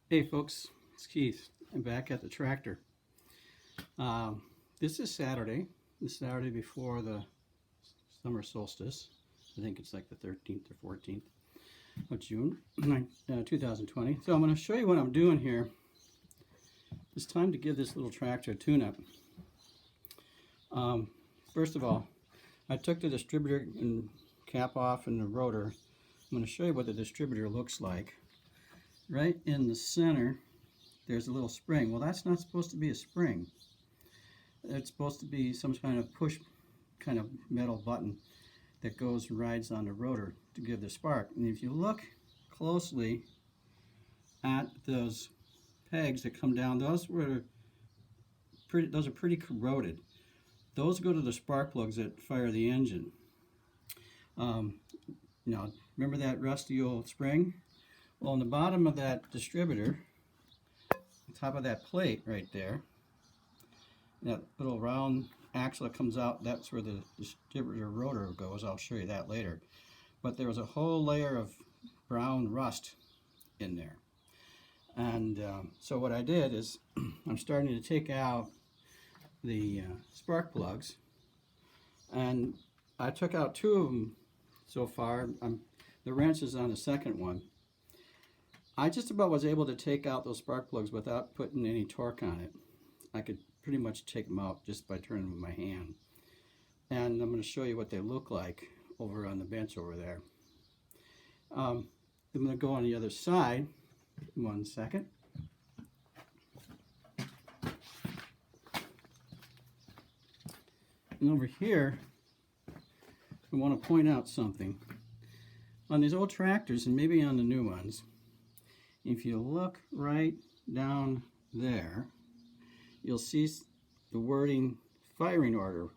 Hey folks, it's Keith. I'm back at the tractor. This is Saturday. The Saturday before the summer solstice. I think it's like the 13th or 14th of June, 2020. So I'm going to show you what I'm doing here. It's time to give this little tractor a tune-up. First of all, I took the distributor and cap off and the rotor. I'm going to show you what the distributor looks like. Right in the center, there's a little spring. Well, that's not supposed to be a spring. It's supposed to be some kind of push kind of metal button that goes and rides on the rotor to give the spark. And if you look closely at those pegs that come down, those are pretty corroded. Those go to the spark plugs that fire the engine. Now, remember that rusty old spring? Well, on the bottom of that distributor, on top of that plate right there, that little round axle that comes out, that's where the distributor rotor goes. I'll show you that later. But there was a whole layer of brown rust in there. And so what I did is I'm starting to take out the spark plugs. And I took out two of them so far. The wrench is on the second one. I just about was able to take out those spark plugs without putting any torque on it. I could pretty much take them out just by turning with my hand. And I'm going to show you what they look like over on the bench over there. I'm going to go on the other side. 1 second. And over here, I want to point out something. On these old tractors, and maybe on the new ones, if you look right down there, you'll see the wording firing order.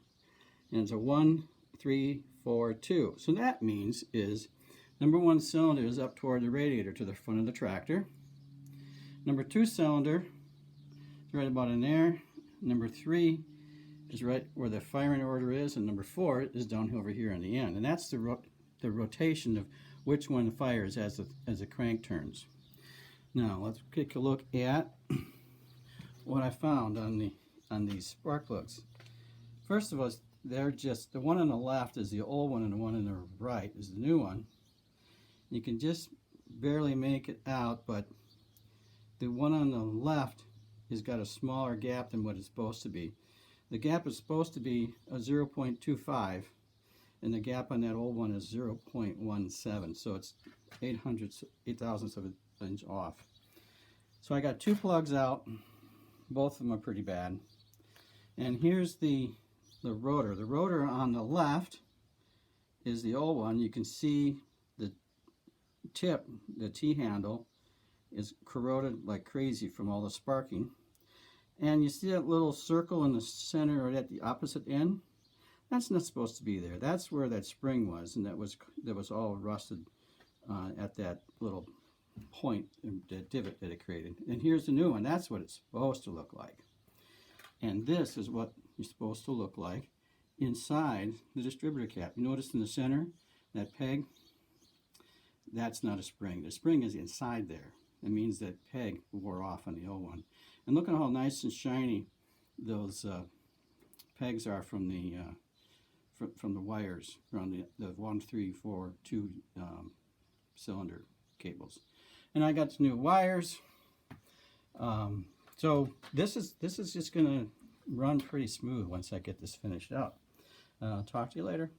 And it's a 1, 3, 4, 2. So that means is number 1 cylinder is up toward the radiator to the front of the tractor. Number 2 cylinder is right about in there. Number 3 is right where the firing order is, and number 4 is down over here in the end. And that's the rotation of which one fires as the crank turns. Now let's take a look at what I found on these spark plugs. First of all, they're just the one on the left is the old one, and the one on the right is the new one. You can just barely make it out, but the one on the left has got a smaller gap than what it's supposed to be. The gap is supposed to be a 0.25, and the gap on that old one is 0.17, so it's 8 thousandths of an inch off. So I got 2 plugs out. Both of them are pretty bad. And here's the rotor. The rotor on the left is the old one. You can see the tip, the T-handle, is corroded like crazy from all the sparking. And you see that little circle in the center or at the opposite end? That's not supposed to be there. That's where that spring was, and that was all rusted at that little point, the divot that it created. And here's the new one. That's what it's supposed to look like. And this is what it's supposed to look like inside the distributor cap. You notice in the center, that peg, that's not a spring. The spring is inside there. It means that peg wore off on the old one. And look at how nice and shiny those pegs are from the wires around the 1, 3, 4, 2 cylinder cables. And I got new wires. So this is just going to run pretty smooth once I get this finished out. Talk to you later.